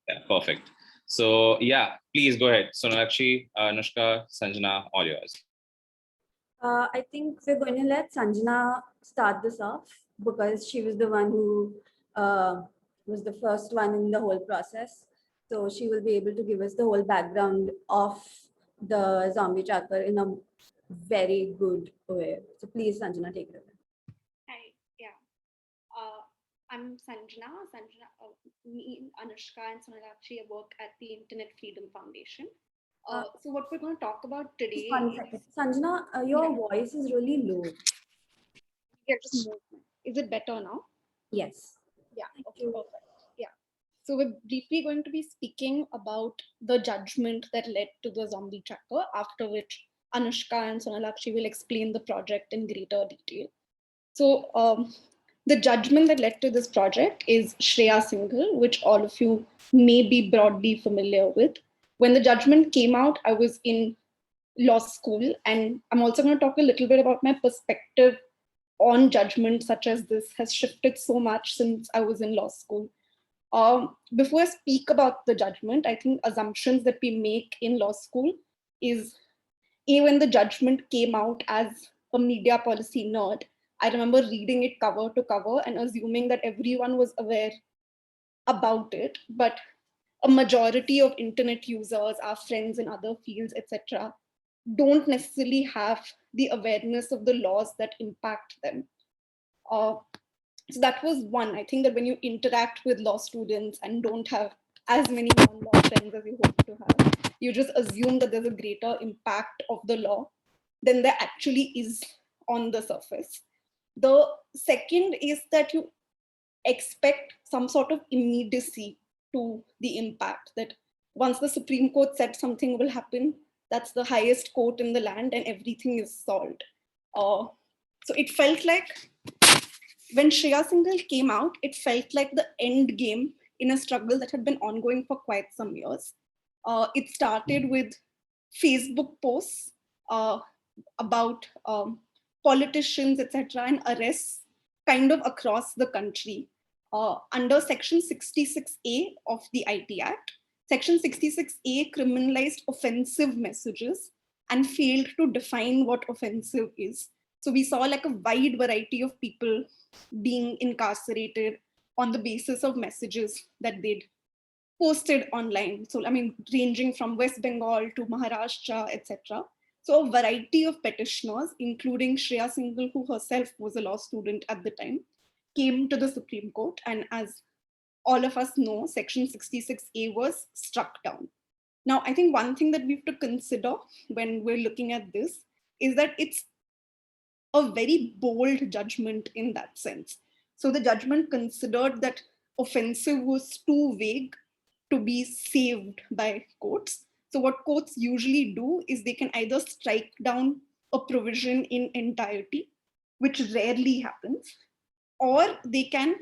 Yeah, perfect. So yeah, please go ahead. Sonakshi, Anushka, Sanjana, all yours. I think we're going to let Sanjana start this off because she was the one who was the first one in the whole process. So she will be able to give us the whole background of the zombie tracker in a very good way. So please, Sanjana, take it away. Hi, yeah. I'm Sanjana. Me, Anushka, and Sonakshi work at the Internet Freedom Foundation. So what we're going to talk about today. Just 1 second. Sanjana, your voice is really low. Yeah, just move. Is it better now? Yes. Yeah, okay, perfect. Yeah. So we're briefly going to be speaking about the judgment that led to the zombie tracker, after which Anushka and Sonalakshi will explain the project in greater detail. So the judgment that led to this project is Shreya Singhal, which all of you may be broadly familiar with. When the judgment came out, I was in law school, and I'm also going to talk a little bit about my perspective on judgment such as this has shifted so much since I was in law school. Before I speak about the judgment, I think assumptions that we make in law school is when the judgment came out as a media policy nerd, I remember reading it cover to cover and assuming that everyone was aware about it. But a majority of internet users, our friends in other fields, etc., don't necessarily have the awareness of the laws that impact them. So that was one. I think that when you interact with law students and don't have as many non-law friends as you hope to have, you just assume that there's a greater impact of the law than there actually is on the surface. The second is that you expect some sort of immediacy to the impact, that once the Supreme Court said something will happen, that's the highest court in the land and everything is solved. So it felt like when Shreya Singhal came out, it felt like the end game in a struggle that had been ongoing for quite some years. It started with Facebook posts about politicians, etc., and arrests kind of across the country. Under Section 66A of the IT Act, Section 66A criminalized offensive messages and failed to define what offensive is. So we saw like a wide variety of people being incarcerated on the basis of messages that they'd posted online. So, I mean, ranging from West Bengal to Maharashtra, etc. So a variety of petitioners, including Shreya Singhal, who herself was a law student at the time, came to the Supreme Court. And as all of us know, Section 66A was struck down. Now, I think one thing that we have to consider when we're looking at this is that it's a very bold judgment in that sense. So the judgment considered that offensive was too vague to be saved by courts. So what courts usually do is they can either strike down a provision in entirety, which rarely happens, or they can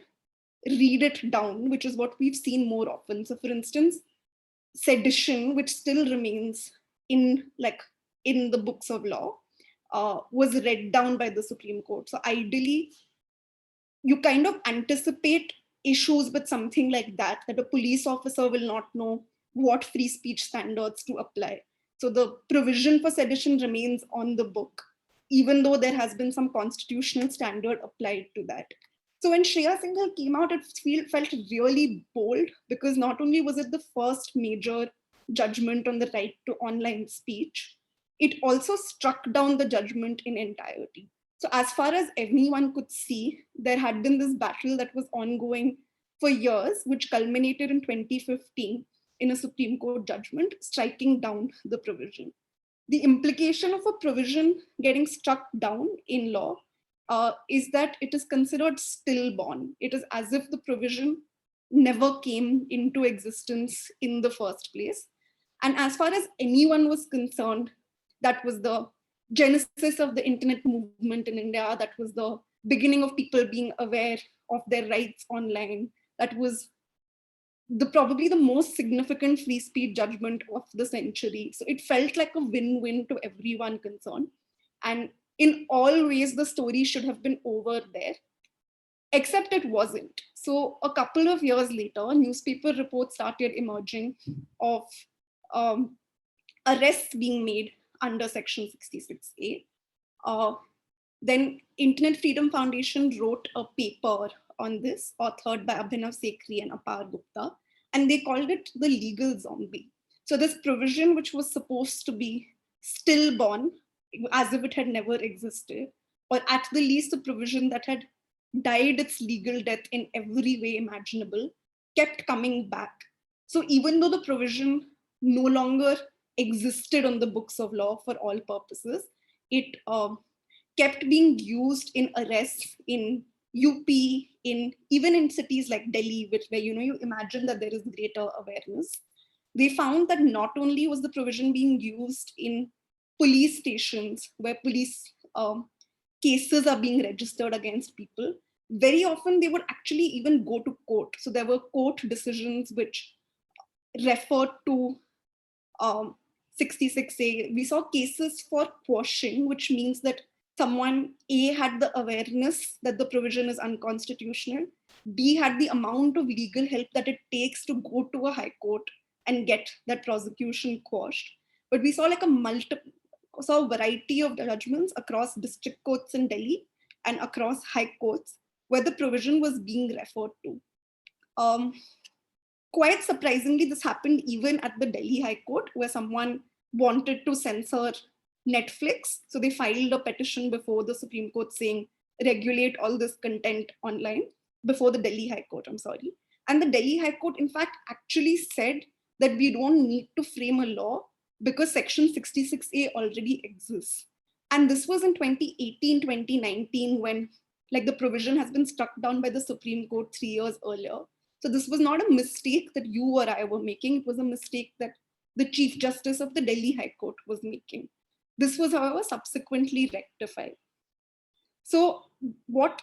read it down, which is what we've seen more often. So for instance, sedition, which still remains in the books of law, was read down by the Supreme Court. So ideally, you kind of anticipate issues with something like that a police officer will not know what free speech standards to apply. So the provision for sedition remains on the book, even though there has been some constitutional standard applied to that. So when Shreya Singhal came out, it felt really bold because not only was it the first major judgment on the right to online speech, it also struck down the judgment in entirety. So as far as anyone could see, there had been this battle that was ongoing for years, which culminated in 2015 in a Supreme Court judgment striking down the provision. The implication of a provision getting struck down in law is that it is considered stillborn. It is as if the provision never came into existence in the first place. And as far as anyone was concerned, that was the genesis of the internet movement in India. That was the beginning of people being aware of their rights online. That was probably the most significant free speech judgment of the century. So it felt like a win-win to everyone concerned. And in all ways, the story should have been over there. except it wasn't. So a couple of years later, newspaper reports started emerging of arrests being made under Section 66A. Then Internet Freedom Foundation wrote a paper on this, authored by Abhinav Sekhri and Apar Gupta, and they called it the legal zombie. So this provision, which was supposed to be stillborn, as if it had never existed, or at the least a provision that had died its legal death in every way imaginable, kept coming back. So even though the provision no longer existed on the books of law for all purposes, it kept being used in arrests in UP, even in cities like Delhi, where you imagine that there is greater awareness. They found that not only was the provision being used in police stations where police cases are being registered against people, very often they would actually even go to court. So there were court decisions which referred to 66A. We saw cases for quashing, which means that someone A had the awareness that the provision is unconstitutional, B had the amount of legal help that it takes to go to a high court and get that prosecution quashed. But we saw like a variety of judgments across district courts in Delhi and across high courts where the provision was being referred to. Quite surprisingly, this happened even at the Delhi High Court, where someone wanted to censor Netflix. So they filed a petition before the Supreme Court saying, regulate all this content online, before the Delhi High Court, I'm sorry. And the Delhi High Court, in fact, actually said that we don't need to frame a law because Section 66A already exists. And this was in 2018, 2019, when like the provision has been struck down by the Supreme Court 3 years earlier. So this was not a mistake that you or I were making. It was a mistake that the Chief Justice of the Delhi High Court was making. This was, however, subsequently rectified. So what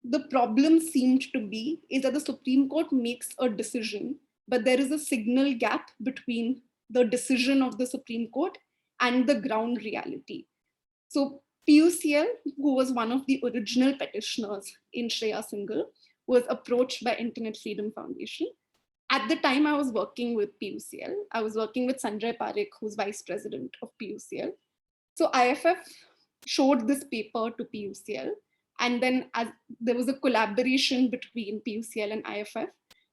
the problem seemed to be is that the Supreme Court makes a decision, but there is a signal gap between the decision of the Supreme Court and the ground reality. So PUCL, who was one of the original petitioners in Shreya Singhal, was approached by Internet Freedom Foundation. At the time I was working with PUCL, I was working with Sanjay Parekh, who's vice president of PUCL. So IFF showed this paper to PUCL, and then as there was a collaboration between PUCL and IFF,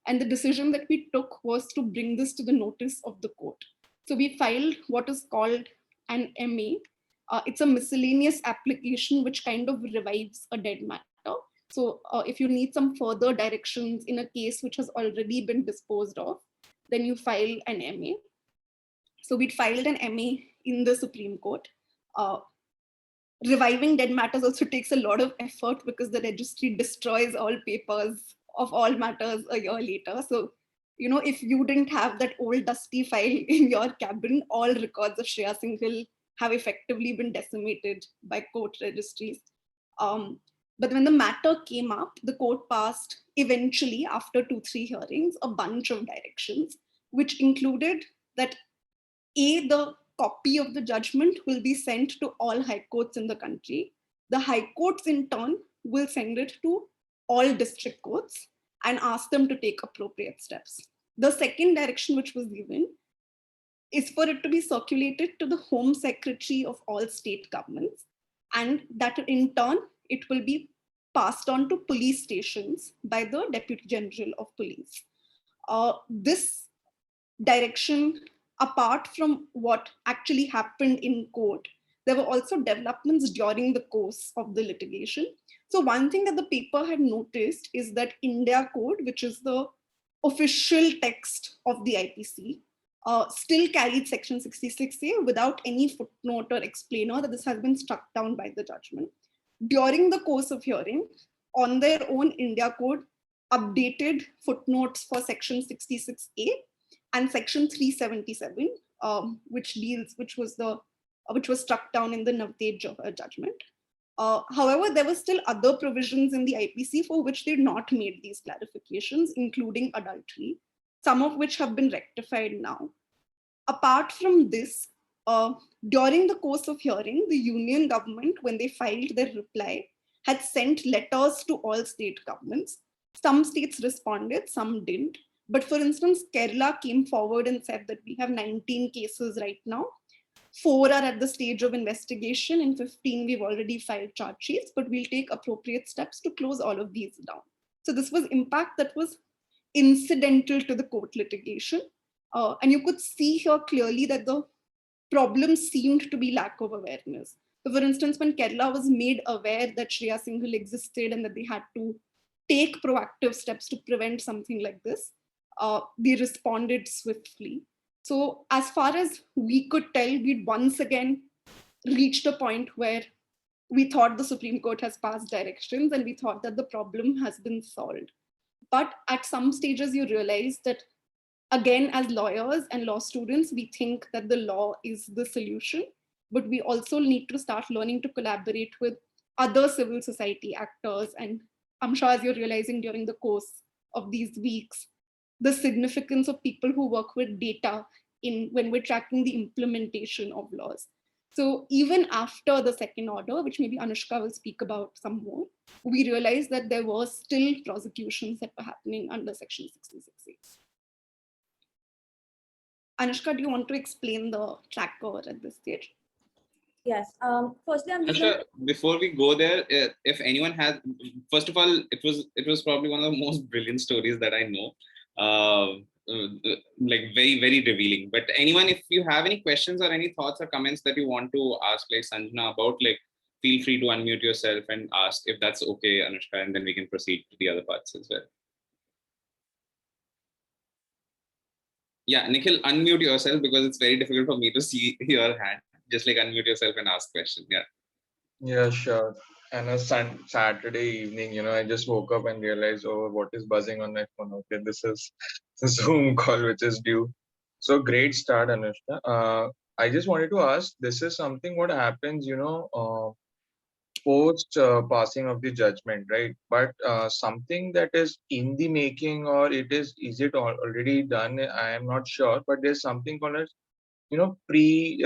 and the decision that we took was to bring this to the notice of the court. So we filed what is called an MA. It's a miscellaneous application which kind of revives a dead matter. So if you need some further directions in a case which has already been disposed of, then you file an MA. So we'd filed an MA in the Supreme Court. Reviving dead matters also takes a lot of effort because the registry destroys all papers of all matters a year later. So, if you didn't have that old dusty file in your cabin, all records of Shreya Singhal have effectively been decimated by court registries. But when the matter came up, the court passed eventually, after 2-3 hearings, a bunch of directions, which included that the copy of the judgment will be sent to all high courts in the country. The high courts in turn will send it to all district courts and ask them to take appropriate steps. The second direction which was given is for it to be circulated to the Home Secretary of all state governments, and that in turn, it will be passed on to police stations by the Deputy General of Police. This direction, apart from what actually happened in court, there were also developments during the course of the litigation. So one thing that the paper had noticed is that India Code, which is the official text of the IPC, still carried Section 66A without any footnote or explainer that this has been struck down by the judgment. During the course of hearing, on their own, India Code updated footnotes for Section 66A and Section 377, which was struck down in the Navtej judgment. However, there were still other provisions in the IPC for which they had not made these clarifications, including adultery, some of which have been rectified now. Apart from this, during the course of hearing, the union government, when they filed their reply, had sent letters to all state governments. Some states responded, some didn't. But for instance, Kerala came forward and said that we have 19 cases right now. 4 are at the stage of investigation. In 15, we've already filed charge sheets, but we'll take appropriate steps to close all of these down. So this was impact that was incidental to the court litigation. And you could see here clearly that the problem seemed to be lack of awareness. So for instance, when Kerala was made aware that Shreya Singhal existed and that they had to take proactive steps to prevent something like this, they responded swiftly. So as far as we could tell, we'd once again reached a point where we thought the Supreme Court has passed directions and we thought that the problem has been solved. But at some stages, you realize that, again, as lawyers and law students, we think that the law is the solution, but we also need to start learning to collaborate with other civil society actors. And I'm sure, as you're realizing during the course of these weeks, the significance of people who work with data when we're tracking the implementation of laws. So even after the second order, which maybe Anushka will speak about some more, we realized that there were still prosecutions that were happening under Section 66A. Anushka, do you want to explain the tracker at this stage? Yes. Firstly, I'm just Anushka, before we go there, if anyone has, first of all, it was probably one of the most brilliant stories that I know. Like very, very revealing. But anyone, if you have any questions or any thoughts or comments that you want to ask like Sanjana about, like feel free to unmute yourself and ask if that's okay, Anushka, and then we can proceed to the other parts as well. Yeah, Nikhil, unmute yourself because it's very difficult for me to see your hand. Just like unmute yourself and ask question. Yeah. Yeah, sure. And a Saturday evening, I just woke up and realized, oh, what is buzzing on my phone? Okay, this is the Zoom call which is due. So great start, Anushka. I just wanted to ask, this is something what happens, post passing of the judgment, right? But something that is in the making, or is it already done? I am not sure, but there's something called as, pre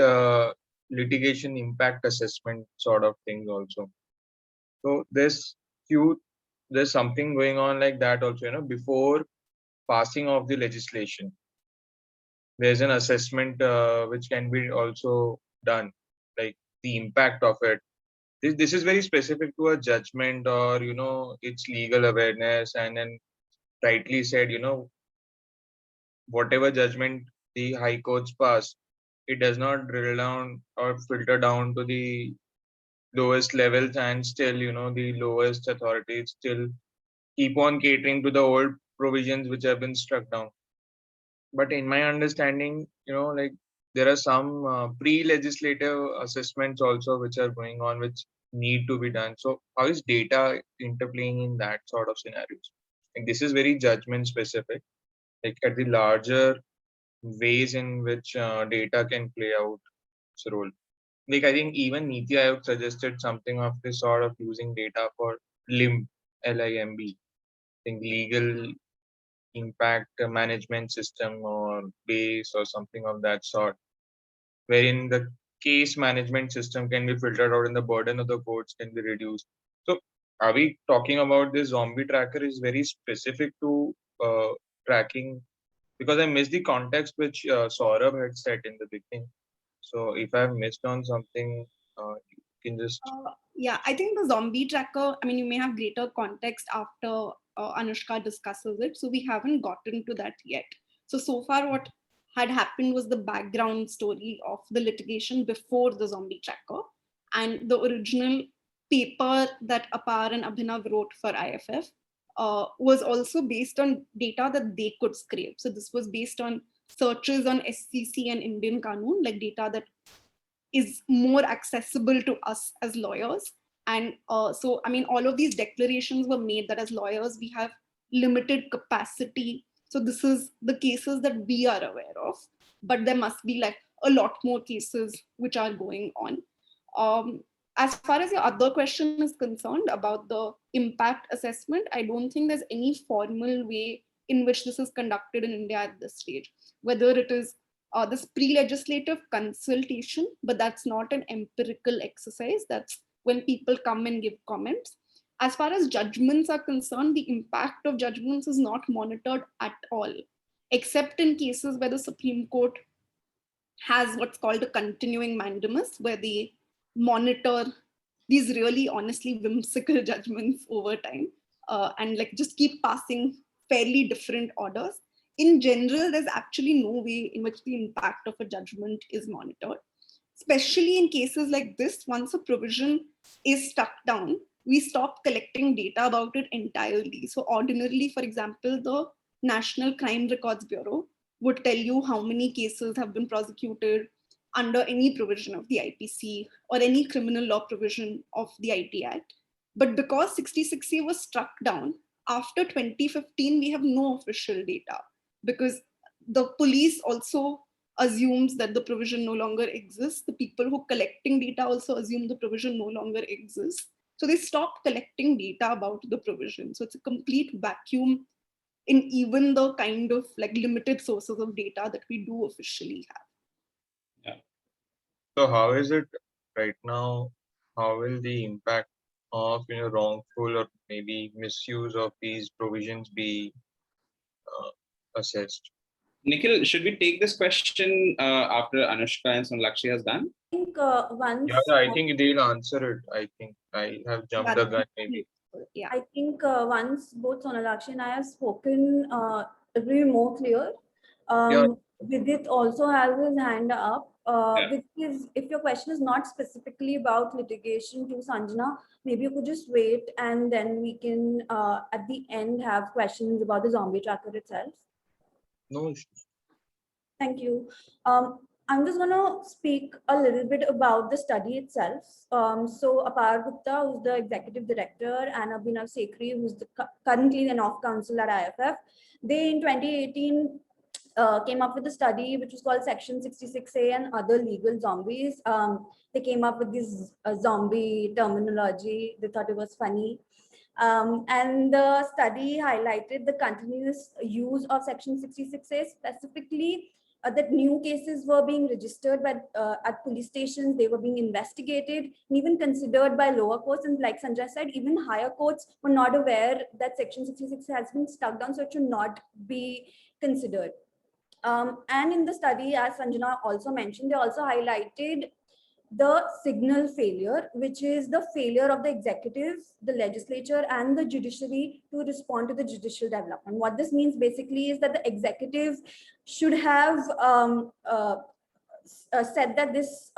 litigation impact assessment sort of things also. So there's something going on like that also, before passing of the legislation. There's an assessment which can be also done, like the impact of it. This is very specific to a judgment, or its legal awareness. And then rightly said, whatever judgment the high courts pass, it does not drill down or filter down to the lowest levels, and still the lowest authorities still keep on catering to the old provisions which have been struck down. But in my understanding, like there are some pre-legislative assessments also which are going on, which need to be done. So how is data interplaying in that sort of scenarios? Like this is very judgment specific, like at the larger ways in which data can play out its role. Like I think even Niti Aayog suggested something of this sort of using data for LIMB, LIMB, I think legal impact management system or base or something of that sort, wherein the case management system can be filtered out and the burden of the courts can be reduced. So are we talking about this zombie tracker is very specific to tracking? Because I missed the context which Saurabh had said in the beginning. So if I've missed on something, you can just... Yeah, I think the zombie tracker, I mean, you may have greater context after Anushka discusses it. So we haven't gotten to that yet. So far what had happened was the background story of the litigation before the zombie tracker. And the original paper that Apar and Abhinav wrote for IFF was also based on data that they could scrape. So this was based on searches on SCC and Indian Qanun, like data that is more accessible to us as lawyers. And so, I mean, all of these declarations were made that as lawyers, we have limited capacity. So this is the cases that we are aware of, but there must be like a lot more cases which are going on. As far as your other question is concerned about the impact assessment, I don't think there's any formal way in which this is conducted in India at this stage, whether it is this pre-legislative consultation, but that's not an empirical exercise. That's when people come and give comments. As far as judgments are concerned, the impact of judgments is not monitored at all, except in cases where the Supreme Court has what's called a continuing mandamus, where they monitor these really honestly whimsical judgments over time, and like just keep passing fairly different orders. In general, there's actually no way in which the impact of a judgment is monitored, especially in cases like this. Once a provision is struck down, we stop collecting data about it entirely. So ordinarily, for example, the National Crime Records Bureau would tell you how many cases have been prosecuted under any provision of the IPC or any criminal law provision of the IT Act. But because 66A was struck down, after 2015, we have no official data, because the police also assumes that the provision no longer exists. The people who are collecting data also assume the provision no longer exists. So they stop collecting data about the provision. So it's a complete vacuum in even the kind of like limited sources of data that we do officially have. Yeah. So how is it right now? How will the impact of wrongful or maybe misuse of these provisions be assessed? Nikhil, should we take this question after Anushka and Sonalakshi has done? I think once. Yeah, I think they'll answer it. I think I have jumped the gun maybe. Yeah. I think once both Sonalakshi and I have spoken, it will be more clear. Yeah. Vidit also has his hand up. Yeah. If your question is not specifically about litigation to Sanjana, maybe you could just wait and then we can at the end have questions about the zombie tracker itself. No issues. Thank you. I'm just going to speak a little bit about the study itself. So Apar Gupta, who's the executive director, and Abhinav Sekhri, who's currently the North Council at IFF, they in 2018 came up with a study which was called Section 66A and Other Legal Zombies. They came up with this zombie terminology. They thought it was funny. And the study highlighted the continuous use of Section 66A, specifically that new cases were being registered at police stations, they were being investigated and even considered by lower courts. And like Sanjay said, even higher courts were not aware that Section 66 has been struck down, so it should not be considered. And in the study, as Sanjana also mentioned, they also highlighted the signal failure, which is the failure of the executive, the legislature, and the judiciary to respond to the judicial development. What this means basically is that the executive should have said that this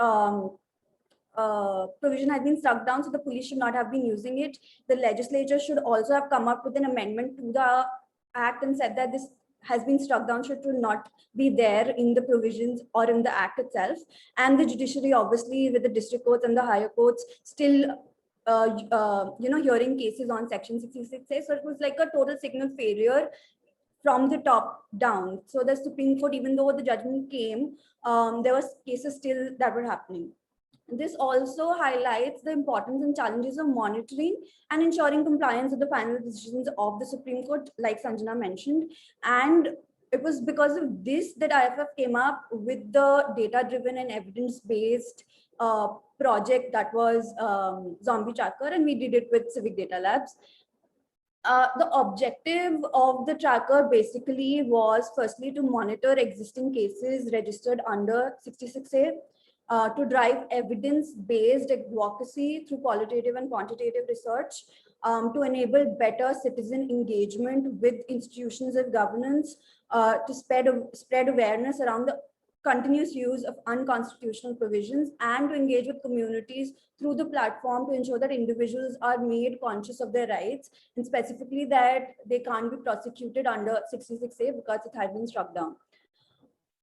provision has been struck down, so the police should not have been using it. The legislature should also have come up with an amendment to the act and said that this has been struck down, should not be there in the provisions or in the act itself. And the judiciary, obviously, with the district courts and the higher courts still hearing cases on Section 66A. So it was like a total signal failure from the top down. So the Supreme Court, even though the judgment came, there was cases still that were happening. This also highlights the importance and challenges of monitoring and ensuring compliance with the final decisions of the Supreme Court, like Sanjana mentioned. And it was because of this that IFF came up with the data-driven and evidence-based project that was Zombie Tracker, and we did it with Civic Data Labs. The objective of the tracker basically was firstly to monitor existing cases registered under 66A, to drive evidence-based advocacy through qualitative and quantitative research, to enable better citizen engagement with institutions of governance, to spread awareness around the continuous use of unconstitutional provisions, and to engage with communities through the platform to ensure that individuals are made conscious of their rights, and specifically that they can't be prosecuted under 66A because it had been struck down.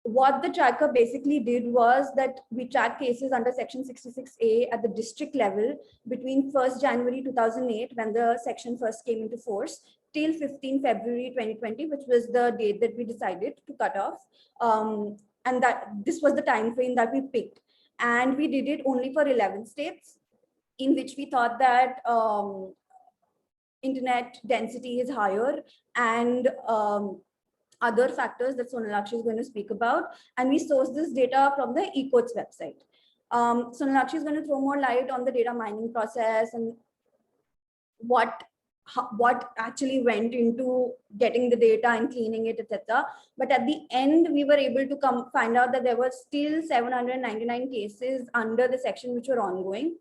What the tracker basically did was that we tracked cases under Section 66A at the district level between 1st January 2008, when the section first came into force, till 15 February 2020, which was the date that we decided to cut off. And that this was the time frame that we picked. And we did it only for 11 states, in which we thought that internet density is higher, and other factors that Sonalakshi is going to speak about. And we source this data from the eCourts website. Sonalakshi is going to throw more light on the data mining process and what actually went into getting the data and cleaning it, etc. But at the end, we were able to find out that there were still 799 cases under the section which were ongoing.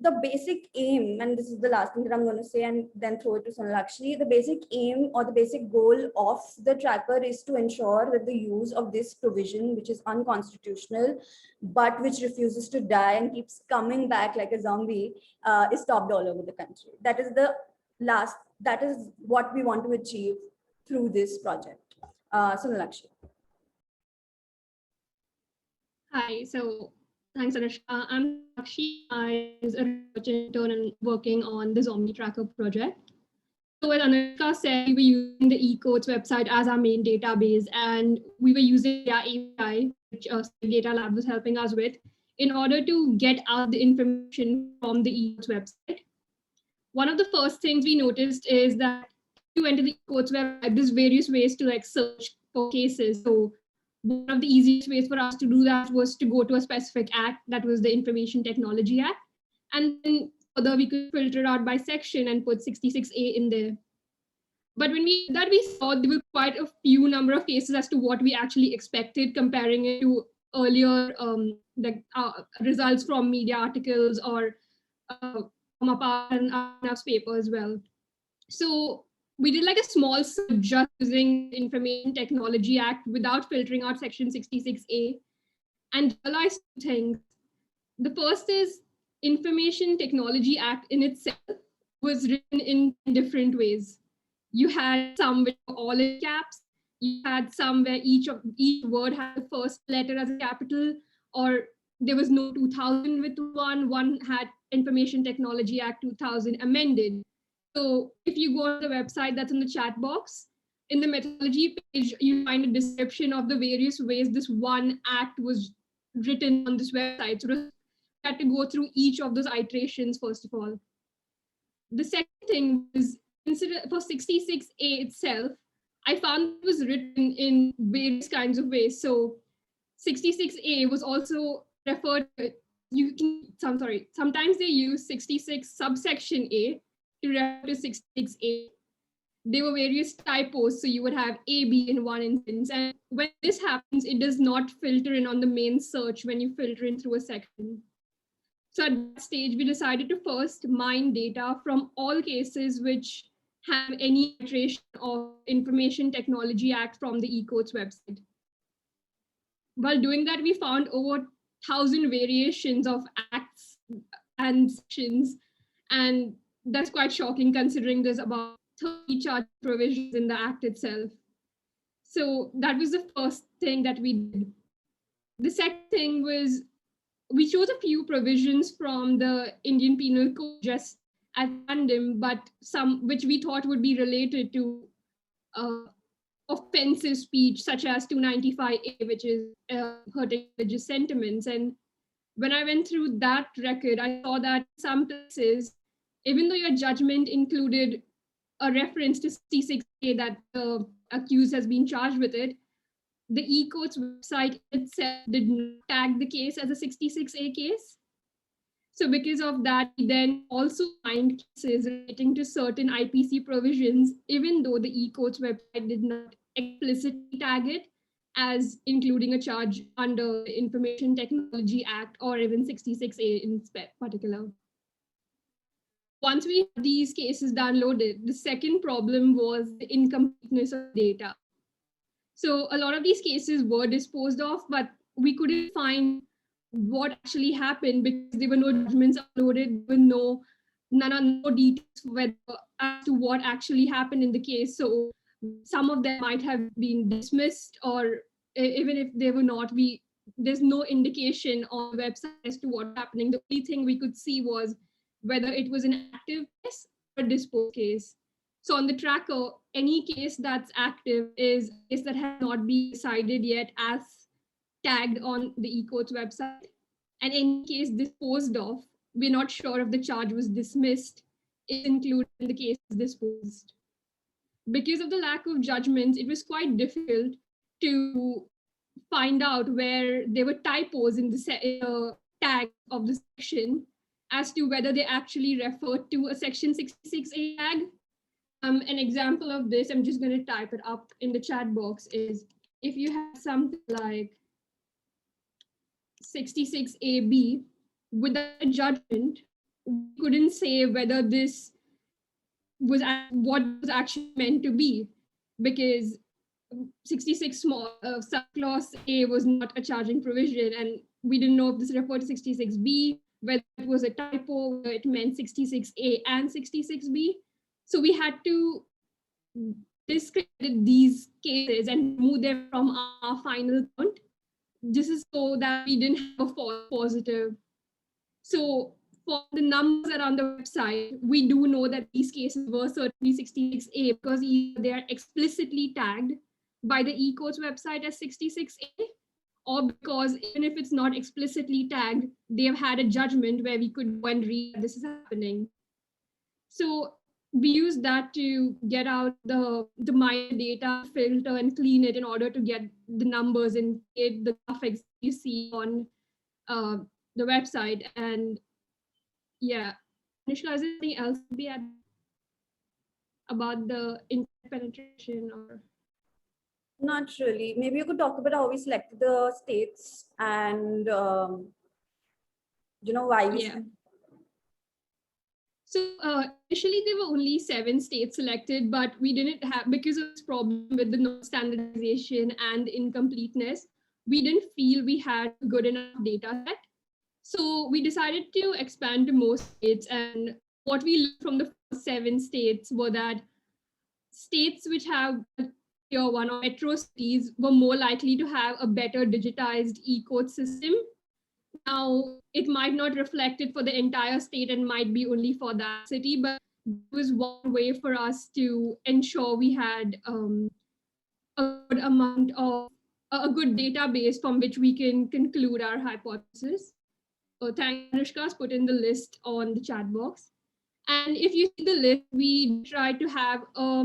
The basic aim, and this is the last thing that I'm going to say and then throw it to Sonalakshmi, the basic aim or the basic goal of the tracker is to ensure that the use of this provision, which is unconstitutional, but which refuses to die and keeps coming back like a zombie, is stopped all over the country. That is what we want to achieve through this project. Sonalakshmi. Hi, so thanks, Anushka. I'm Sakshi. I was a research intern and working on the Zombie Tracker project. So as Anushka said, we were using the eCodes website as our main database, and we were using their API, which Data Lab was helping us with, in order to get out the information from the eCodes website. One of the first things we noticed is that if you enter the eCodes website, there's various ways to like search for cases. So one of the easiest ways for us to do that was to go to a specific act, that was the Information Technology Act. And then further, we could filter out by section and put 66A in there. But when we did that, we saw there were quite a few number of cases as to what we actually expected, comparing it to earlier results from media articles or from our paper as well. So we did like a small search just using the Information Technology Act without filtering out section 66A and realized two things. The first is Information Technology Act in itself was written in different ways. You had some which were all in caps, you had some where each word had the first letter as a capital, or there was no 2000 with one had Information Technology Act 2000 amended. So if you go on the website that's in the chat box, in the methodology page, you find a description of the various ways this one act was written on this website. So you had to go through each of those iterations, first of all. The second thing was, for 66A itself, I found it was written in various kinds of ways. So 66A was also referred to, sometimes they use 66 subsection A to refer to 66A. There were various typos, so you would have AB in one instance. And when this happens, it does not filter in on the main search when you filter in through a section. So at that stage, we decided to first mine data from all cases which have any iteration of Information Technology Act from the eCodes website. While doing that, we found over 1,000 variations of acts and sections, and that's quite shocking considering there's about 30 charge provisions in the act itself. So that was the first thing that we did. The second thing was we chose a few provisions from the Indian Penal Code just at random, but some which we thought would be related to offensive speech, such as 295A, which is hurting religious sentiments. And when I went through that record, I saw that some places, even though your judgment included a reference to 66A that the accused has been charged with it, the eCodes website itself did not tag the case as a 66A case. So because of that, we then also find cases relating to certain IPC provisions, even though the eCodes website did not explicitly tag it as including a charge under the Information Technology Act or even 66A in particular. Once we had these cases downloaded, the second problem was the incompleteness of data. So a lot of these cases were disposed of, but we couldn't find what actually happened because there were no judgments uploaded, there were no details as to what actually happened in the case. So some of them might have been dismissed, or even if they were not, there's no indication on the website as to what's happening. The only thing we could see was whether it was an active case or a disposed case. So on the tracker, any case that's active is a case that has not been decided yet as tagged on the eCodes website. And any case disposed of, we're not sure if the charge was dismissed, is included in the case disposed. Because of the lack of judgments, it was quite difficult to find out where there were typos in the tag of the section. as to whether they actually refer to a section 66A tag. An example of this, I'm just going to type it up in the chat box, is if you have something like 66AB without a judgment, we couldn't say whether this was what was actually meant to be, because 66 small subclause A was not a charging provision, and we didn't know if this referred to 66B, whether it was a typo, whether it meant 66A and 66B. So we had to discredit these cases and move them from our final count. This is so that we didn't have a false positive. So for the numbers around the website, we do know that these cases were certainly 66A because they are explicitly tagged by the eCodes website as 66A, or because even if it's not explicitly tagged, they've had a judgment where we could go and read this is happening. So we use that to get out the minor data, filter and clean it in order to get the numbers and get the graphics you see on the website. And yeah, Anushka, is there anything else to be added about the internet penetration or? Not really. Maybe you could talk about how we selected the states and why we. Yeah. So initially there were only 7 states selected, but we didn't have, because of this problem with the non-standardization and incompleteness, we didn't feel we had a good enough data set. So we decided to expand to more states, and what we learned from the first 7 states were that states which have tier 1 or metro cities were more likely to have a better digitized e-code system. Now, it might not reflect it for the entire state and might be only for that city, but it was one way for us to ensure we had a good amount of a good database from which we can conclude our hypothesis. So thank Anushka's put in the list on the chat box. And if you see the list, we try to have a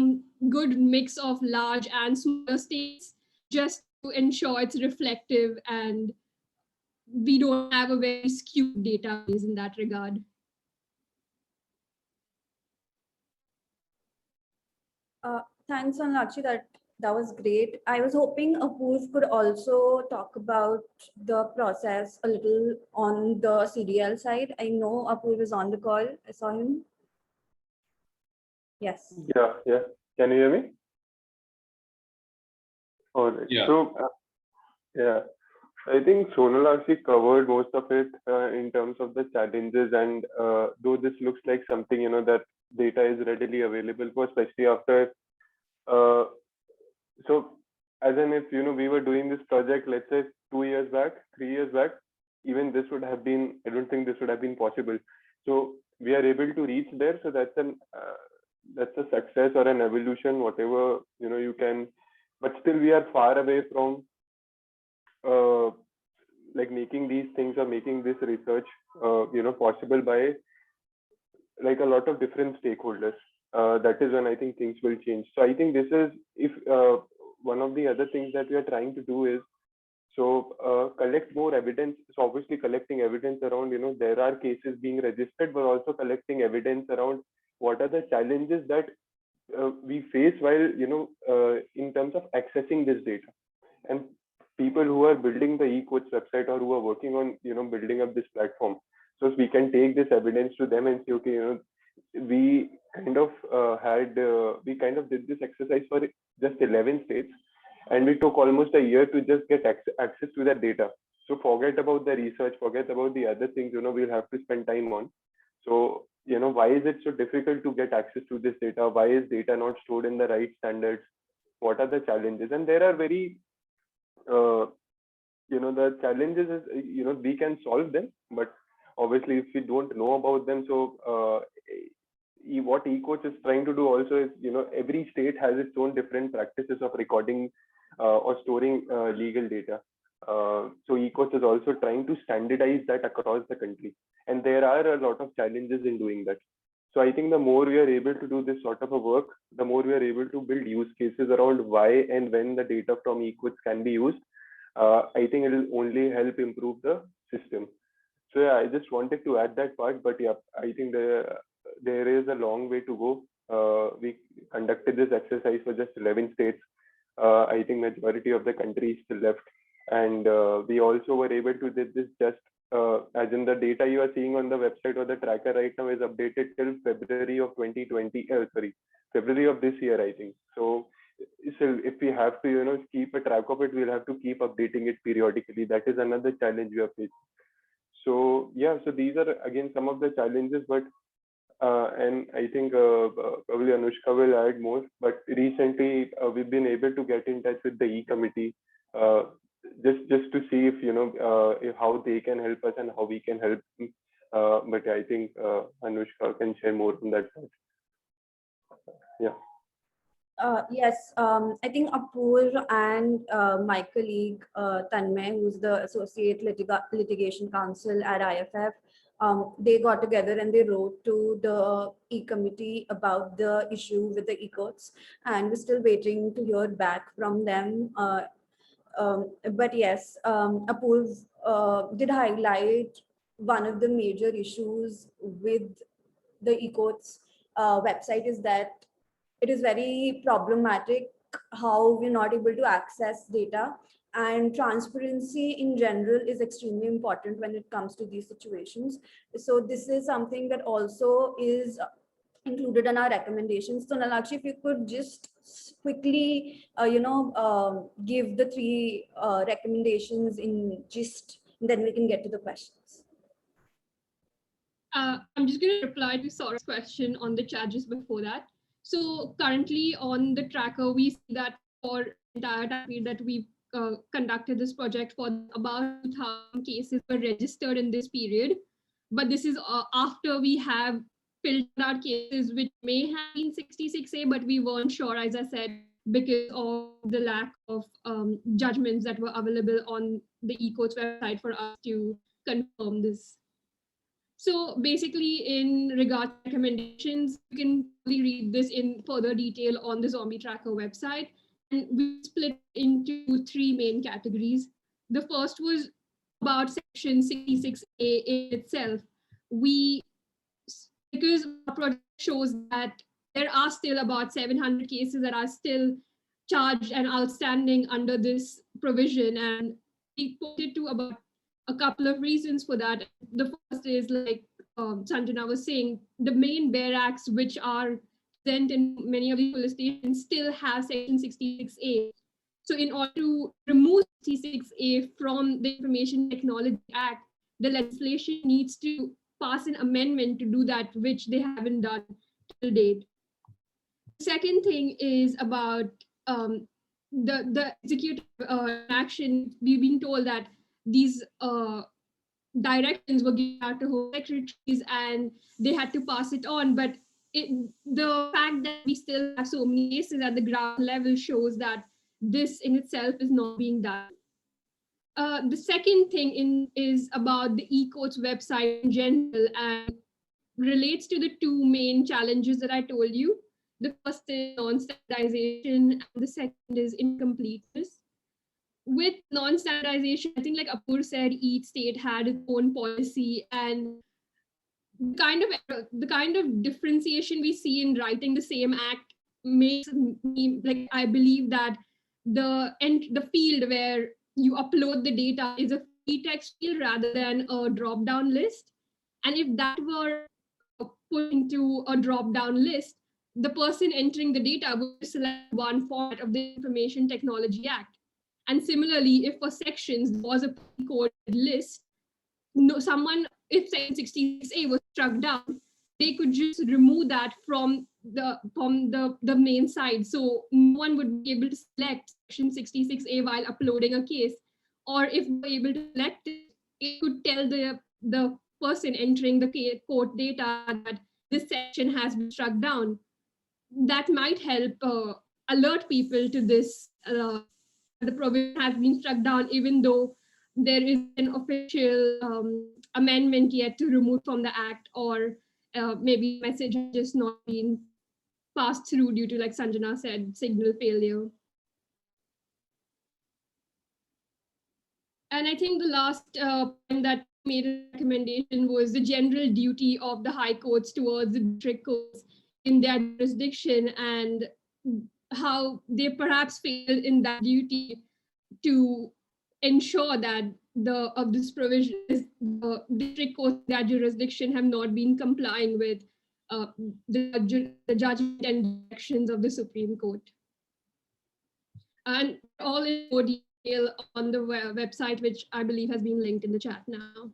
good mix of large and smaller states just to ensure it's reflective and we don't have a very skewed database in that regard. Thanks, Sonakshi. That was great. I was hoping Apurv could also talk about the process a little on the CDL side. I know Apurv is on the call. I saw him. Yes. Yeah. Can you hear me? All right. Yeah. So, yeah, I think Sonakshi covered most of it in terms of the challenges, and though this looks like something that data is readily available for, especially after. So, as in if we were doing this project, let's say 2 years back, 3 years back, even this would have been. I don't think this would have been possible. So we are able to reach there. So that's a success or an evolution, whatever you can. But still, we are far away from like making these things or making this research possible by like a lot of different stakeholders. That is when I think things will change. So I think this is if one of the other things that we are trying to do is collect more evidence. So obviously collecting evidence around there are cases being registered, but also collecting evidence around what are the challenges that we face while in terms of accessing this data. And people who are building the eCodes website or who are working on building up this platform, so we can take this evidence to them and say, okay, we kind of did this exercise for just 11 states, and we took almost a year to just get access to that data. So forget about the research, forget about the other things we'll have to spend time on. So why is it so difficult to get access to this data? Why is data not stored in the right standards? What are the challenges? And there are very the challenges is we can solve them, but obviously if we don't know about them, so what eCodes is trying to do also is every state has its own different practices of recording or storing legal data. So eCodes is also trying to standardize that across the country, and there are a lot of challenges in doing that. So I think the more we are able to do this sort of a work, the more we are able to build use cases around why and when the data from eCodes can be used. I think it will only help improve the system. So yeah, I just wanted to add that part, but yeah, I think there is a long way to go. We conducted this exercise for just 11 states. I think majority of the country is still left, and we also were able to do this just as in the data you are seeing on the website or the tracker right now is updated till February of 2020. February of this year, I think. So if we have to keep a track of it, we'll have to keep updating it periodically. That is another challenge we are facing. So yeah, so these are again some of the challenges, but and I think probably Anushka will add more. But recently we've been able to get in touch with the E committee, just to see if how they can help us and how we can help them. But I think Anushka can share more on that part. Yeah. Yes, I think Apoor and my colleague Tanmay, who's the Associate Litigation Counsel at IFF, they got together and they wrote to the E-committee about the issue with the e-courts, and we're still waiting to hear back from them. But yes, Apoor did highlight one of the major issues with the e-courts website is that it is very problematic how we're not able to access data, and transparency in general is extremely important when it comes to these situations. So this is something that also is included in our recommendations. So Nalakshi, if you could just quickly give the three recommendations in gist, then we can get to the questions. I'm just going to reply to Saurabh's question on the chat just before that. So currently on the tracker, we see that for the entire time period that we've conducted this project, for about 2,000 cases were registered in this period. But this is after we have filtered our cases, which may have been 66A, but we weren't sure, as I said, because of the lack of judgments that were available on the eCourts website for us to confirm this. So basically, in regard to recommendations, you can really read this in further detail on the Zombie Tracker website. And we split into three main categories. The first was about section 66A in itself. Because our project shows that there are still about 700 cases that are still charged and outstanding under this provision. And we pointed to about a couple of reasons for that. The first is, like Sanjana was saying, the main bare acts which are present in many of the police stations still have section 66A. So in order to remove 66A from the Information Technology Act, the legislation needs to pass an amendment to do that, which they haven't done till date. The second thing is about the executive action. We've been told that these directions were given out to home secretaries and they had to pass it on. But the fact that we still have so many cases at the ground level shows that this in itself is not being done. The second thing is about the eCourts website in general and relates to the two main challenges that I told you. The first is non-standardization and the second is incompleteness. With non-standardization, I think like Apoor said, each state had its own policy, and the kind of differentiation we see in writing the same act makes me, like, I believe that the field where you upload the data is a free text field rather than a drop-down list. And if that were put into a drop-down list, the person entering the data would select one format of the Information Technology Act. And similarly, if for sections there was a pre-coded list, if section 66A was struck down, they could just remove that from the main side. So no one would be able to select section 66A while uploading a case. Or if they were able to select it, it could tell the person entering the court data that this section has been struck down. That might help alert people to this. The provision has been struck down, even though there is an official amendment yet to remove from the act, or maybe the message has just not been passed through due to, like Sanjana said, signal failure. And I think the last point that made a recommendation was the general duty of the high courts towards the district courts in their jurisdiction, and how they perhaps failed in that duty to ensure that this provision, the district courts in their jurisdiction have not been complying with the judgment and directions of the Supreme Court. And all in more detail on the website, which I believe has been linked in the chat now.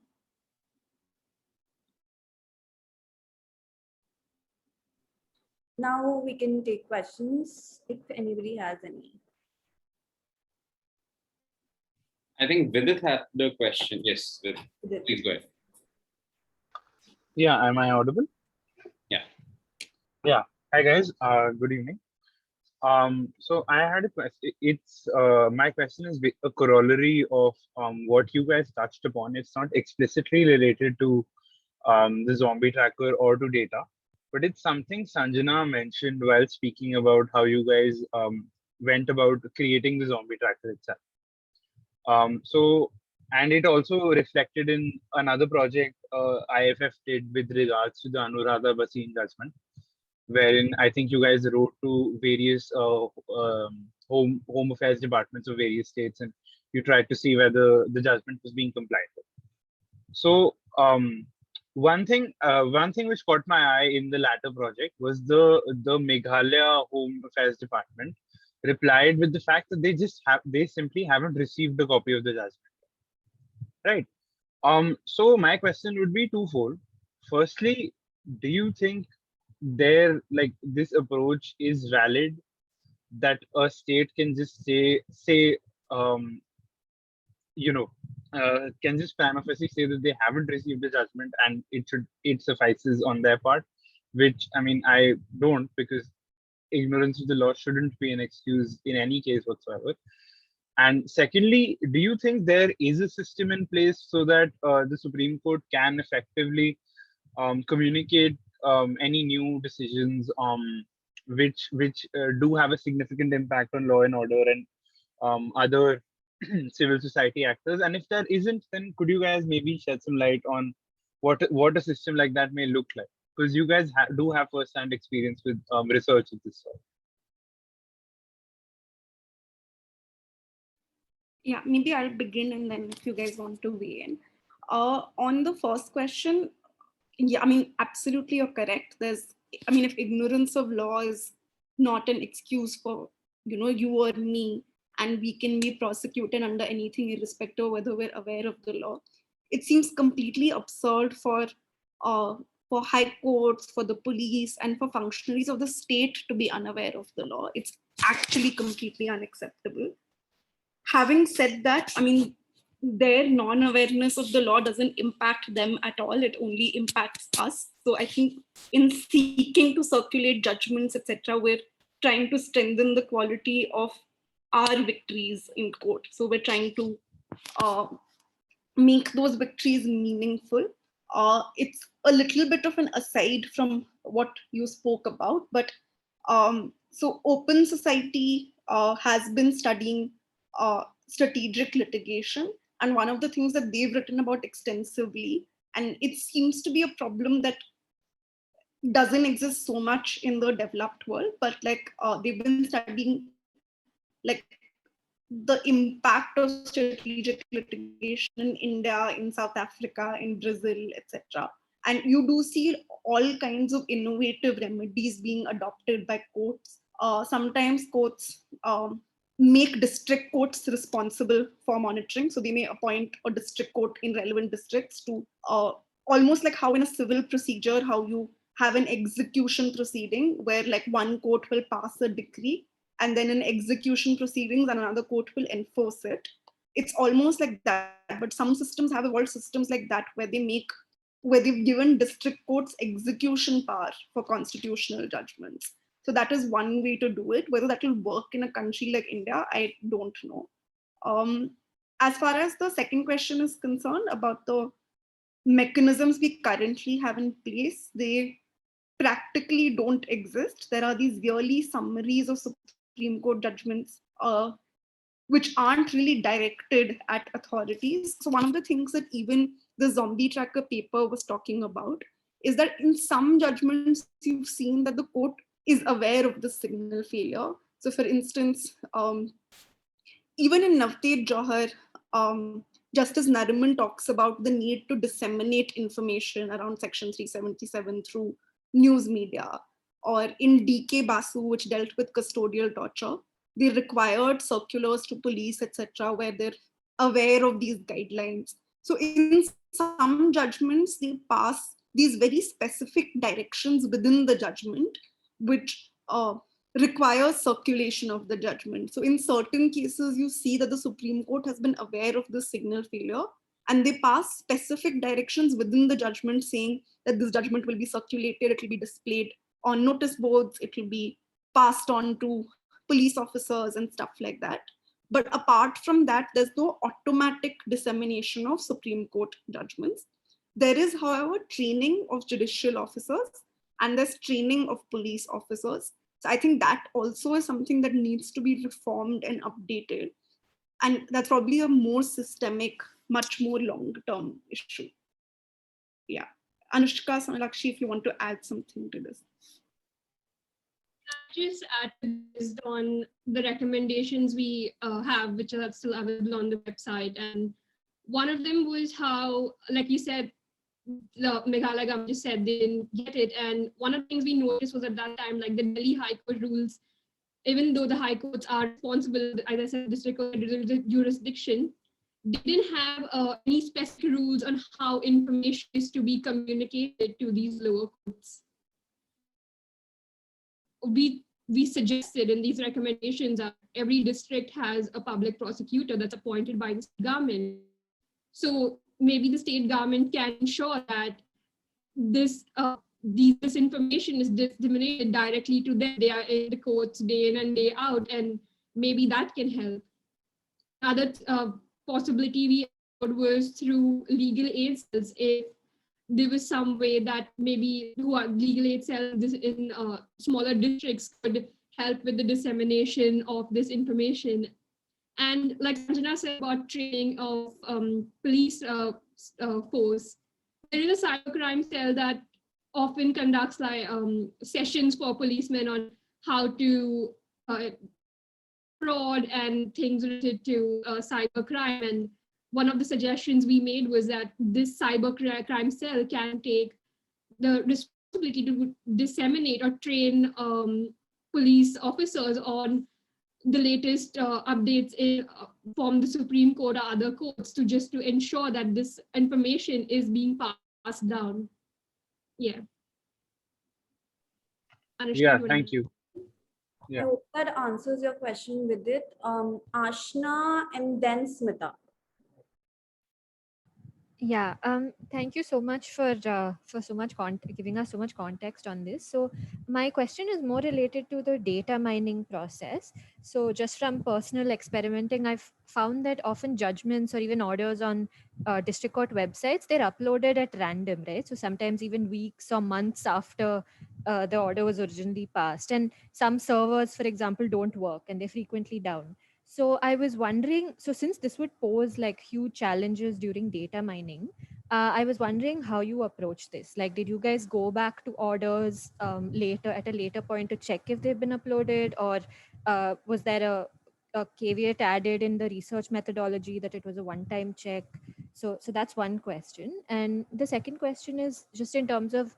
Now we can take questions if anybody has any. I think Vidit had the question. Yes, Vidit, please go ahead. Yeah, am I audible? Yeah. Yeah. Hi guys. Good evening. So I had a question. It's my question is a corollary of what you guys touched upon. It's not explicitly related to the zombie tracker or to data, but it's something Sanjana mentioned while speaking about how you guys went about creating the zombie tracker itself. And it also reflected in another project IFF did with regards to the Anuradha Bhasin judgment, wherein I think you guys wrote to various home affairs departments of various states, and you tried to see whether the judgment was being complied with. So one thing which caught my eye in the latter project was the Meghalaya Home Affairs Department replied with the fact that they simply haven't received a copy of the judgment. Right. So my question would be twofold. Firstly, do you think this approach is valid, that a state can just say can just prima facie say that they haven't received the judgment and it suffices on their part, which I mean I don't, because ignorance of the law shouldn't be an excuse in any case whatsoever. And secondly, do you think there is a system in place so that the Supreme Court can effectively communicate any new decisions which do have a significant impact on law and order and other civil society actors? And if there isn't, then could you guys maybe shed some light on what a system like that may look like? Because you guys do have first-hand experience with research of this sort. Yeah, maybe I'll begin and then if you guys want to weigh in. On the first question, yeah, I mean, absolutely you're correct. If ignorance of law is not an excuse for, you or me, and we can be prosecuted under anything irrespective of whether we're aware of the law, it seems completely absurd for high courts, for the police, and for functionaries of the state to be unaware of the law. It's actually completely unacceptable. Having said that, I mean, their non-awareness of the law doesn't impact them at all. It only impacts us. So I think in seeking to circulate judgments, etc., we're trying to strengthen the quality of our victories in court. So we're trying to make those victories meaningful. It's a little bit of an aside from what you spoke about, but so Open Society has been studying strategic litigation, and one of the things that they've written about extensively, and it seems to be a problem that doesn't exist so much in the developed world, but they've been studying the impact of strategic litigation in India, in South Africa, in Brazil, etc. And you do see all kinds of innovative remedies being adopted by courts. Sometimes courts make district courts responsible for monitoring. So they may appoint a district court in relevant districts to almost like how in a civil procedure, how you have an execution proceeding where one court will pass a decree and then in execution proceedings and another court will enforce it. It's almost like that, but some systems have evolved systems like that where they've given district courts execution power for constitutional judgments. So that is one way to do it. Whether that will work in a country like India, I don't know. As far as the second question is concerned about the mechanisms we currently have in place, they practically don't exist. There are these yearly summaries of Supreme Court judgments which aren't really directed at authorities. So one of the things that even the zombie tracker paper was talking about, is that in some judgments, you've seen that the court is aware of the signal failure. So for instance, even in Navteej Johar, Justice Nariman talks about the need to disseminate information around Section 377 through news media. Or in DK Basu, which dealt with custodial torture, they required circulars to police, etc., where they're aware of these guidelines. So in some judgments, they pass these very specific directions within the judgment, which requires circulation of the judgment. So in certain cases, you see that the Supreme Court has been aware of the signal failure, and they pass specific directions within the judgment saying that this judgment will be circulated, it will be displayed on notice boards, it will be passed on to police officers and stuff like that. But apart from that, there's no automatic dissemination of Supreme Court judgments. There is, however, training of judicial officers, and there's training of police officers. So I think that also is something that needs to be reformed and updated. And that's probably a more systemic, much more long-term issue. Yeah. Anushka, Sonalakshi, if you want to add something to this. Just add based on the recommendations we have, which are still available on the website. And one of them was how, like you said, the Meghalaya government just said they didn't get it. And one of the things we noticed was at that time, like the Delhi High Court rules, even though the high courts are responsible, as I said, district court jurisdiction, they didn't have any specific rules on how information is to be communicated to these lower courts. We suggested in these recommendations that every district has a public prosecutor that's appointed by the government. So maybe the state government can ensure that this information is disseminated directly to them. They are in the courts day in and day out, and maybe that can help. Another possibility we had was through legal aid cells. If there was some way that maybe legal aid cells in smaller districts could help with the dissemination of this information. And like Sanjana said about training of police force, there is a cybercrime cell that often conducts like sessions for policemen on how to fraud and things related to cybercrime. And one of the suggestions we made was that this cybercrime cell can take the responsibility to disseminate or train police officers on the latest updates from the Supreme Court or other courts to ensure that this information is being passed down. Yeah. Anushka, Yeah, thank you. I hope that answers your question with it. Ashna and then Smita. Yeah, thank you so much for so much giving us so much context on this. So my question is more related to the data mining process. So just from personal experimenting, I've found that often judgments or even orders on district court websites, they're uploaded at random, right? So sometimes even weeks or months after the order was originally passed. And some servers, for example, don't work and they're frequently down. So I was wondering, so since this would pose like huge challenges during data mining, I was wondering how you approach this. Like, did you guys go back to orders later at a later point to check if they've been uploaded, or was there a caveat added in the research methodology that it was a one-time check? So that's one question. And the second question is just in terms of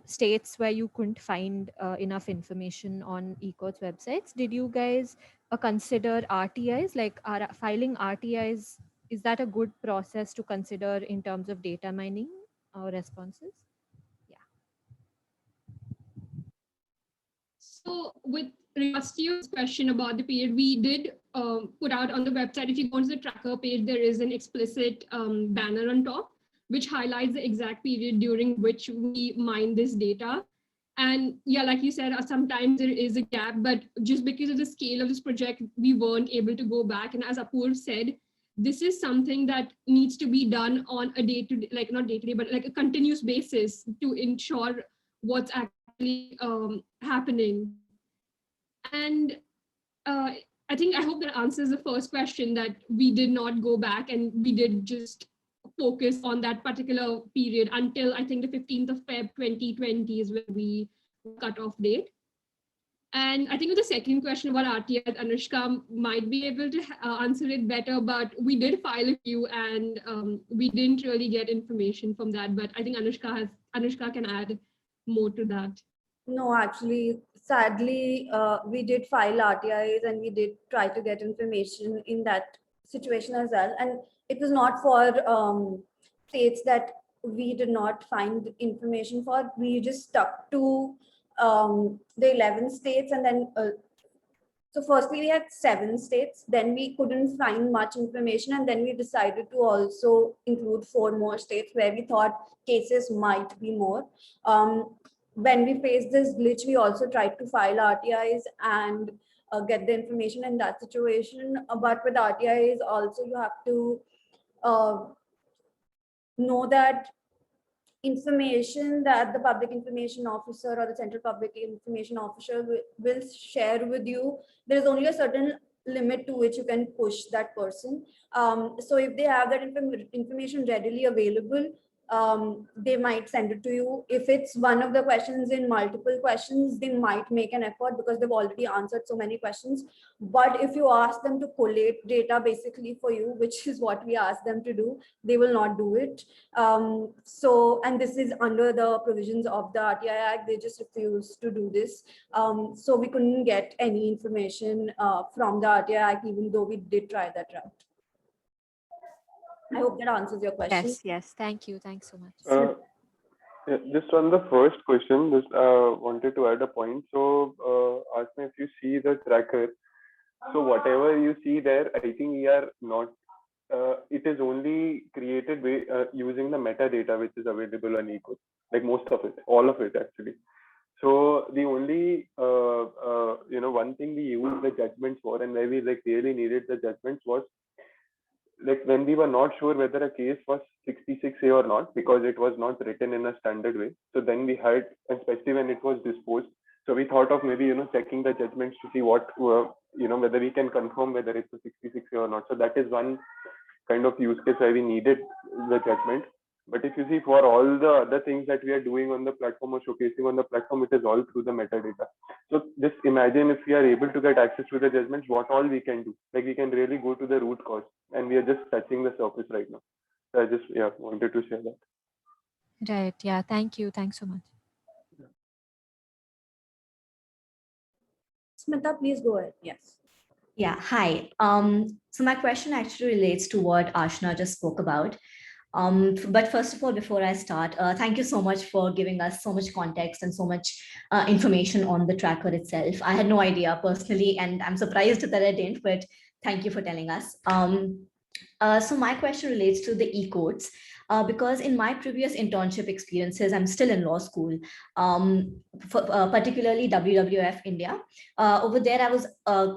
states where you couldn't find enough information on eCourt's websites, did you guys consider RTIs, like filing RTIs? Is that a good process to consider in terms of data mining responses? Yeah. So with regards to your question about the period, we did put out on the website, if you go to the tracker page, there is an explicit banner on top, which highlights the exact period during which we mine this data. And yeah, like you said, sometimes there is a gap, but just because of the scale of this project, we weren't able to go back. And as Apoorv said, this is something that needs to be done on a day-to-day, like not day-to-day, but like a continuous basis to ensure what's actually happening. And I hope that answers the first question, that we did not go back and we did just focus on that particular period until I think the 15th of Feb 2020 is when we cut off date. And I think with the second question about RTIs, Anushka might be able to answer it better, but we did file a few and we didn't really get information from that. But I think Anushka can add more to that. No, actually, sadly, we did file RTIs and we did try to get information in that situation as well. And it was not for states that we did not find information for. We just stuck to the 11 states, and then so firstly we had 7 states, then we couldn't find much information, and then we decided to also include 4 more states where we thought cases might be more. When we faced this glitch, we also tried to file RTIs and get the information in that situation. But with RTIs also you have to know that information that the public information officer or the central public information officer will share with you, there is only a certain limit to which you can push that person. So if they have that information readily available, they might send it to you. If it's one of the questions in multiple questions, they might make an effort because they've already answered so many questions. But if you ask them to collate data basically for you, which is what we ask them to do, they will not do it. And this is under the provisions of the RTI Act. They just refuse to do this. So we couldn't get any information from the RTI Act, even though we did try that route. I hope that answers your question. Yes. Thank you. Thanks so much. Yeah, just on the first question, just wanted to add a point. So, Asma, if you see the tracker, so whatever you see there, I think we are not. It is only created using the metadata which is available on eCode, like most of it, all of it actually. So the only one thing we used the judgments for, and where we like really needed the judgments was like when we were not sure whether a case was 66A or not, because it was not written in a standard way. So then we had, especially when it was disposed, so we thought of maybe checking the judgments to see what whether we can confirm whether it's a 66A or not. So that is one kind of use case where we needed the judgment. But if you see, for all the other things that we are doing on the platform or showcasing on the platform, it is all through the metadata. So just imagine if we are able to get access to the judgments, what all we can do. Like we can really go to the root cause, and we are just touching the surface right now. So I just wanted to share that. Right. Yeah. Thank you. Thanks so much. Smita, please go ahead. Yes. Yeah, hi. So my question actually relates to what Ashna just spoke about. But first of all, before I start, thank you so much for giving us so much context and so much information on the tracker itself. I had no idea personally, and I'm surprised that I didn't, but thank you for telling us. So my question relates to the e-codes. Because in my previous internship experiences, I'm still in law school, particularly WWF India. Over there, I was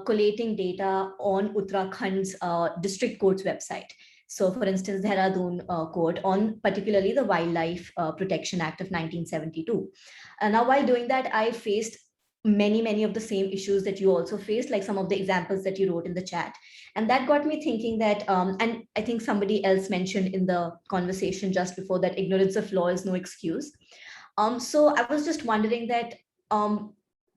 collating data on Uttarakhand's district court's website. So for instance, Dehradun court on particularly the Wildlife Protection Act of 1972. Now, while doing that, I faced many of the same issues that you also faced, like some of the examples that you wrote in the chat. And that got me thinking that, and I think somebody else mentioned in the conversation just before that ignorance of law is no excuse. So I was just wondering that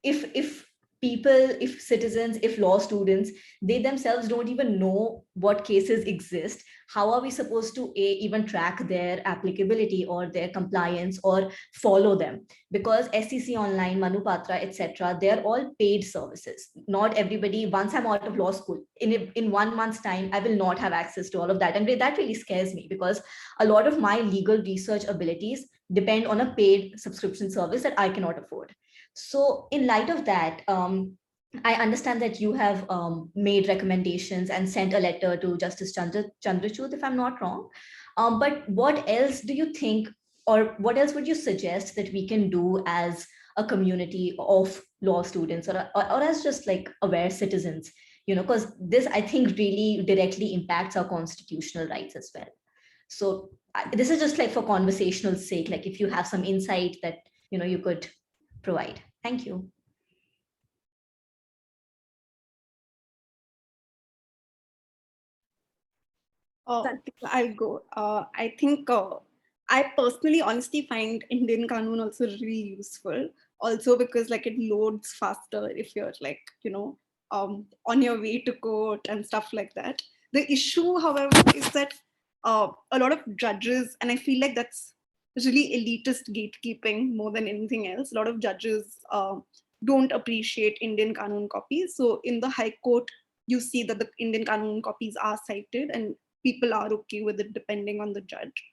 if people, if citizens, if law students, they themselves don't even know what cases exist, how are we supposed to even track their applicability or their compliance or follow them? Because SCC Online, Manupatra, etc., they're all paid services. Not everybody, once I'm out of law school, in 1 month's time, I will not have access to all of that. And that really scares me, because a lot of my legal research abilities depend on a paid subscription service that I cannot afford. So in light of that, I understand that you have made recommendations and sent a letter to Justice Chandrachud, if I'm not wrong. But what else do you think, or what else would you suggest that we can do as a community of law students, or as just like aware citizens? Because this, I think, really directly impacts our constitutional rights as well. So this is just like for conversational sake, like if you have some insight that you could provide. Thank you. I'll go. I think I personally honestly find Indian Kanun also really useful. Also because like it loads faster if you're like, on your way to court and stuff like that. The issue, however, is that a lot of judges, and I feel like that's really elitist gatekeeping more than anything else. A lot of judges don't appreciate Indian Kanun copies. So in the High Court, you see that the Indian Kanun copies are cited and people are okay with it depending on the judge.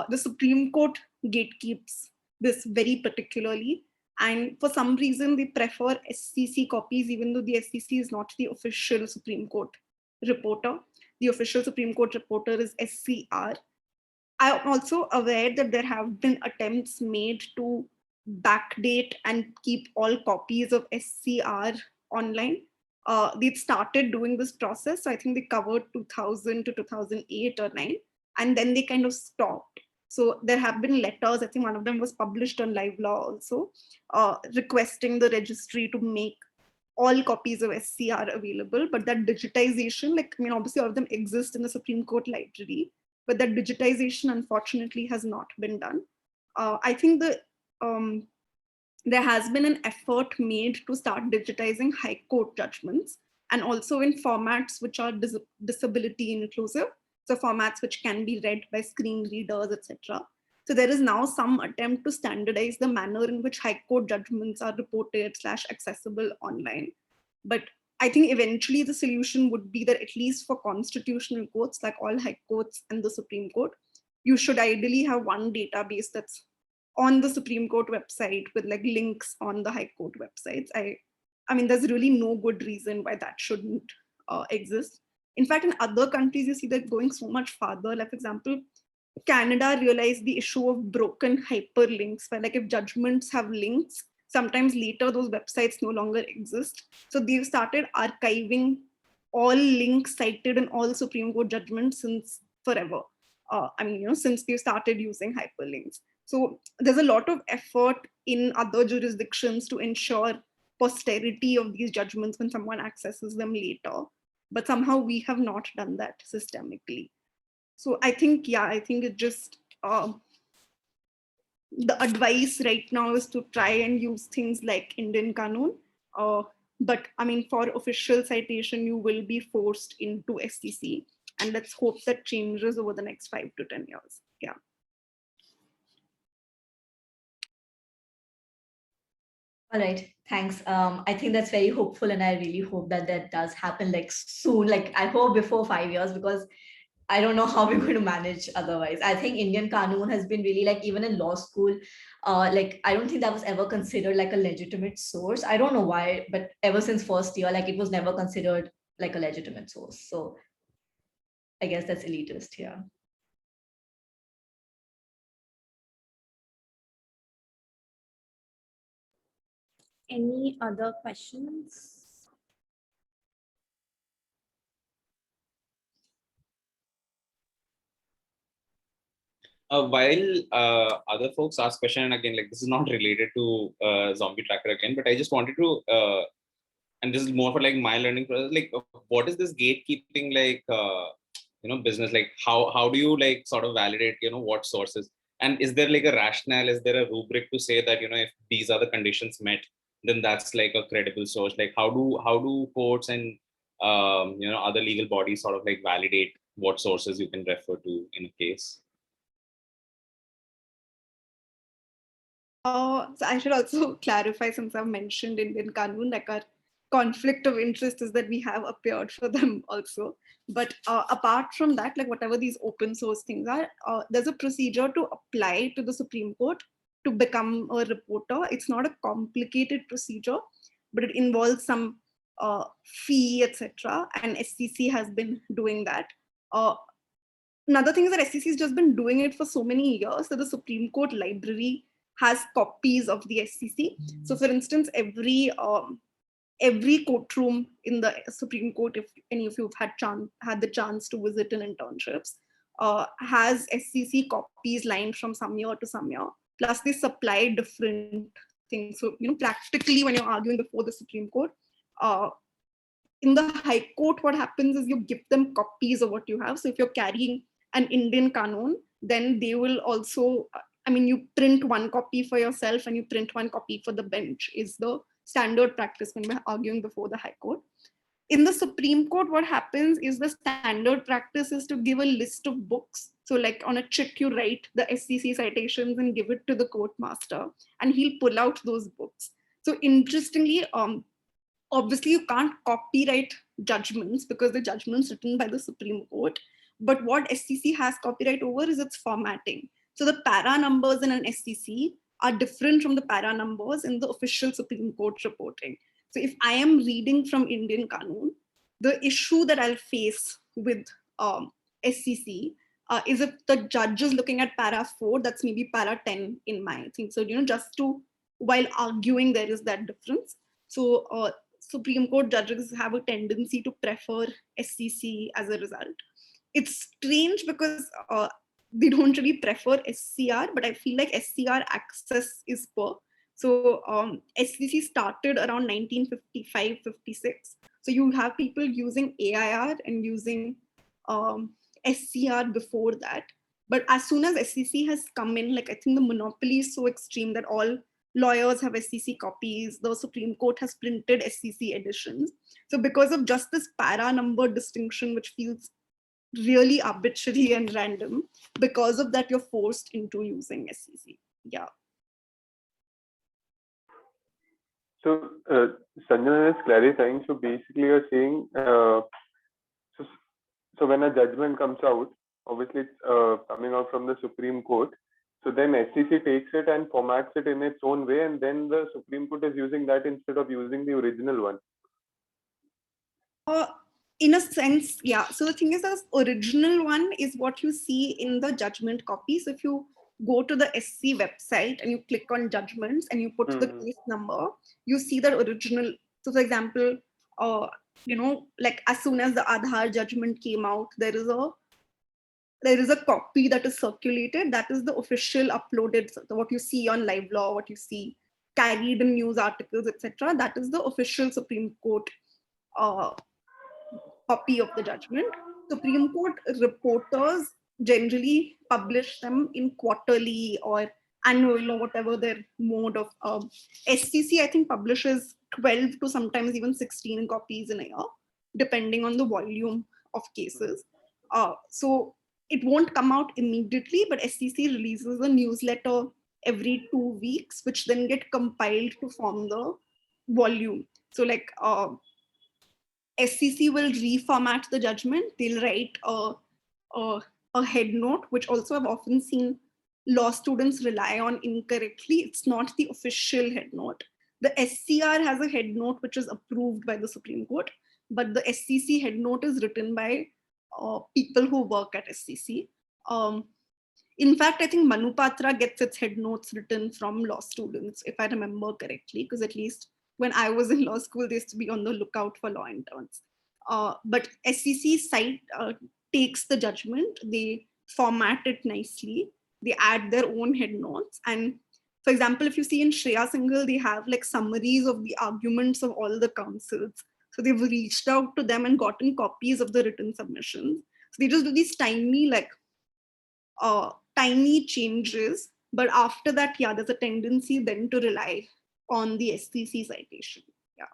The Supreme Court gatekeeps this very particularly. And for some reason, they prefer SCC copies, even though the SCC is not the official Supreme Court reporter. The official Supreme Court reporter is SCR. I'm also aware that there have been attempts made to backdate and keep all copies of SCR online. They started doing this process. So I think they covered 2000 to 2008 or 9, and then they kind of stopped. So there have been letters, I think one of them was published on Live Law also, requesting the registry to make all copies of SCR available, but that digitization, obviously all of them exist in the Supreme Court library, but that digitization unfortunately has not been done. I think there has been an effort made to start digitizing High Court judgments, and also in formats which are disability inclusive, so formats which can be read by screen readers, etc. So there is now some attempt to standardize the manner in which High Court judgments are reported / accessible online. But I think eventually the solution would be that at least for constitutional courts, like all High Courts and the Supreme Court, you should ideally have one database that's on the Supreme Court website with like links on the High Court websites. I mean, there's really no good reason why that shouldn't exist. In fact, in other countries, you see that going so much farther. Like, for example, Canada realized the issue of broken hyperlinks, where like if judgments have links, sometimes later those websites no longer exist. So they've started archiving all links cited in all Supreme Court judgments since forever. Since they've started using hyperlinks. So there's a lot of effort in other jurisdictions to ensure posterity of these judgments when someone accesses them later. But somehow we have not done that systemically. So I think it just, the advice right now is to try and use things like Indian Kanun. But I mean, for official citation, you will be forced into SCC. And let's hope that changes over the next 5 to 10 years. Yeah. All right, thanks. I think that's very hopeful, and I really hope that that does happen like soon. Like I hope before 5 years, because I don't know how we're going to manage otherwise. I think Indian Kanun has been really like, even in law school, like I don't think that was ever considered like a legitimate source. I don't know why, but ever since first year, like it was never considered like a legitimate source. So I guess that's elitist here. Any other questions? While other folks ask question, and again, like this is not related to Zombie Tracker again, but I just wanted to, and this is more for like my learning process, like what is this gatekeeping like, business? Like how do you like sort of validate, what sources? And is there like a rationale? Is there a rubric to say that, if these are the conditions met, then that's like a credible source? Like how do courts and other legal bodies sort of like validate what sources you can refer to in a case? So I should also clarify, since I've mentioned Indian Kanun, like our conflict of interest is that we have appeared for them also. But apart from that, like whatever these open source things are, there's a procedure to apply to the Supreme Court to become a reporter. It's not a complicated procedure, but it involves some fee, etc. And SCC has been doing that. Another thing is that SCC has just been doing it for so many years that the Supreme Court library has copies of the SCC. So for instance, every courtroom in the Supreme Court, if any of you have had the chance to visit in internships, has SCC copies lined from some year to some year. Plus they supply different things. So, practically when you're arguing before the Supreme Court, in the High Court, what happens is you give them copies of what you have. So if you're carrying an Indian Kanun, then they will also, I mean, you print one copy for yourself and you print one copy for the bench is the standard practice when we're arguing before the High Court. In the Supreme Court, what happens is the standard practice is to give a list of books. So like on a check, you write the SCC citations and give it to the court master, and he'll pull out those books. So interestingly, obviously you can't copyright judgments because the judgments written by the Supreme Court. But what SCC has copyright over is its formatting. So the para numbers in an SCC are different from the para numbers in the official Supreme Court reporting. So if I am reading from Indian Kanun, the issue that I'll face with SCC is if the judge is looking at para 4, that's maybe para 10 in my thing. So, just to, while arguing, there is that difference. So Supreme Court judges have a tendency to prefer SCC as a result. It's strange because they don't really prefer SCR, but I feel like SCR access is poor. So SCC started around 1955, 56. So you have people using AIR and using SCR before that. But as soon as SCC has come in, like I think the monopoly is so extreme that all lawyers have SCC copies. The Supreme Court has printed SCC editions. So because of just this para number distinction, which feels really arbitrary and random, because of that, you're forced into using SCC. Yeah. So Sanjana is clarifying. So basically you're saying, so when a judgment comes out, obviously it's coming out from the Supreme Court. So then SCC takes it and formats it in its own way, and then the Supreme Court is using that instead of using the original one. In a sense, yeah. So the thing is, the original one is what you see in the judgment copy. So if you go to the SC website and you click on judgments and you put the case number, you see that original. So for example, like as soon as the Aadhaar judgment came out, there is a copy that is circulated. That is the official uploaded, so what you see on live law, what you see carried in news articles, etc. That is the official Supreme Court copy of the judgment. Supreme Court reporters generally publish them in quarterly or annual or whatever their mode of SCC, I think, publishes 12 to sometimes even 16 copies in a year, depending on the volume of cases. So it won't come out immediately, but SCC releases a newsletter every 2 weeks, which then get compiled to form the volume. So like SCC will reformat the judgment. They'll write a head note, which also I've often seen law students rely on incorrectly. It's not the official head note. The SCR has a head note which is approved by the Supreme Court, but the SCC head note is written by people who work at SCC. In fact, I think Manupatra gets its head notes written from law students, if I remember correctly, because at least when I was in law school, they used to be on the lookout for law interns. But SCC site takes the judgment, they format it nicely, they add their own head notes. And for example, if you see in Shreya Singhal, they have like summaries of the arguments of all the counsels. So they've reached out to them and gotten copies of the written submissions. So they just do these tiny changes. But after that, yeah, there's a tendency then to rely on the SCC citation. Yeah.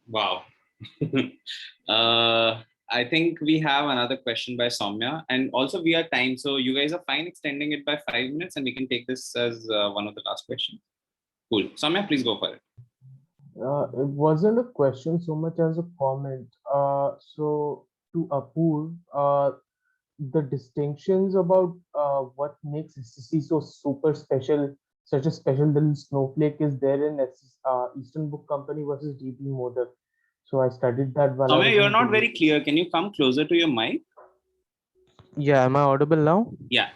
Wow. I think we have another question by Soumya, and also we are time. So you guys are fine extending it by 5 minutes, and we can take this as one of the last questions. Cool. Soumya, please go for it. It wasn't a question so much as a comment. So to Apoorv, the distinctions about what makes SCC so super special, such a special little snowflake is there in Eastern Book Company versus DB Modak. So I studied that while Soumya, you're not very clear. Can you come closer to your mic? Yeah, am I audible now? Yeah.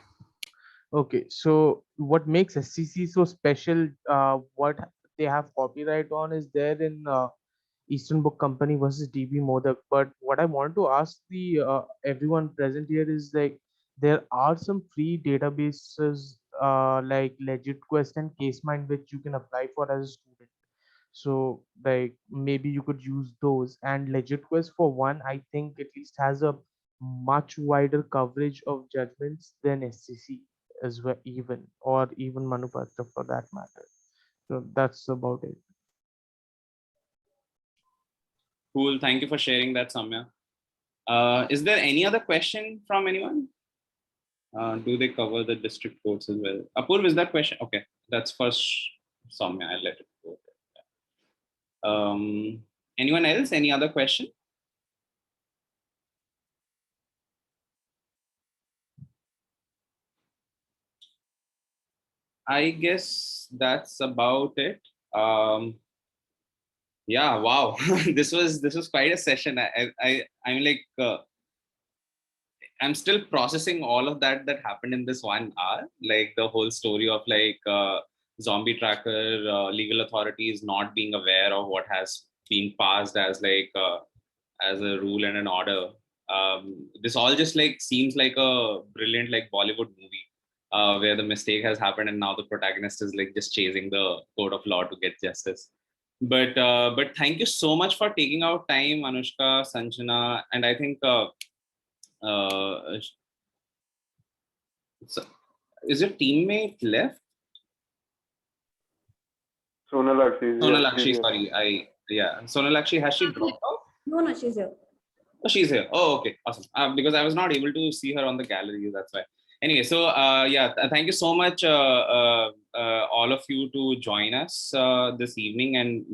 Okay, so what makes SCC so special, what they have copyright on is there in Eastern Book Company versus DB Modak. But what I want to ask the everyone present here is like, there are some free databases like LegitQuest and CaseMind which you can apply for as a student. So like maybe you could use those. And Legit Quest for one, I think at least has a much wider coverage of judgments than SCC as well, or even Manupatra for that matter. So that's about it. Cool. Thank you for sharing that, Samya. Is there any other question from anyone? Do they cover the district courts as well? Apurv, is that question? Okay, that's first Samya. I'll let it go. Anyone else? Any other question? I guess that's about it. Yeah, wow. this was quite a session. I'm like I'm still processing all of that happened in this 1 hour, like the whole story of like zombie tracker, legal authorities not being aware of what has been passed as like as a rule and an order. This all just like seems like a brilliant like Bollywood movie where the mistake has happened and now the protagonist is like just chasing the code of law to get justice. But thank you so much for taking out time, Anushka, Sanjana, and I think so is your teammate left? Sonalakshi. Sonalakshi, sorry. Sonalakshi, has she dropped off? No, she's here. Oh, she's here. Oh, okay, awesome. Because I was not able to see her on the gallery, that's why. Anyway, so thank you so much, all of you, to join us this evening and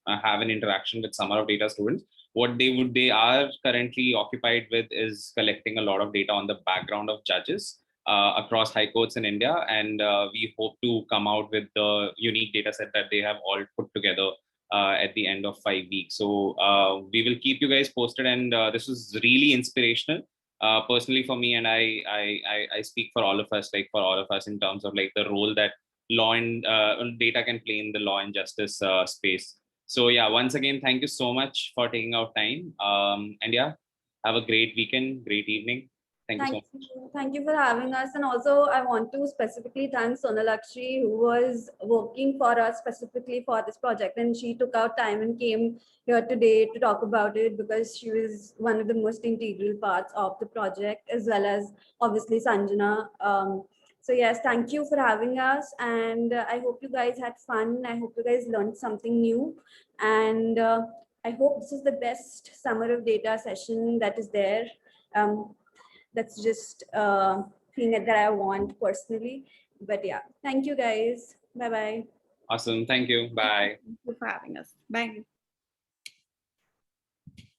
have an interaction with Summer of Data students. What they are currently occupied with is collecting a lot of data on the background of judges across high courts in India, and we hope to come out with the unique data set that they have all put together at the end of 5 weeks. So we will keep you guys posted, and this was really inspirational personally for me, and I speak for all of us, like for all of us in terms of like the role that law and data can play in the law and justice space. So yeah, once again, thank you so much for taking out time, and yeah, have a great weekend, great evening. Thank you so much. Thank you for having us. And also, I want to specifically thank Sonalakshi, who was working for us specifically for this project. And she took out time and came here today to talk about it because she was one of the most integral parts of the project, as well as obviously Sanjana. So yes, thank you for having us. And I hope you guys had fun. I hope you guys learned something new. And I hope this is the best Summer of Data session that is there. That's just a thing that I want personally. But yeah, thank you guys. Bye-bye. Awesome. Thank you. Bye. Thank you for having us. Bye.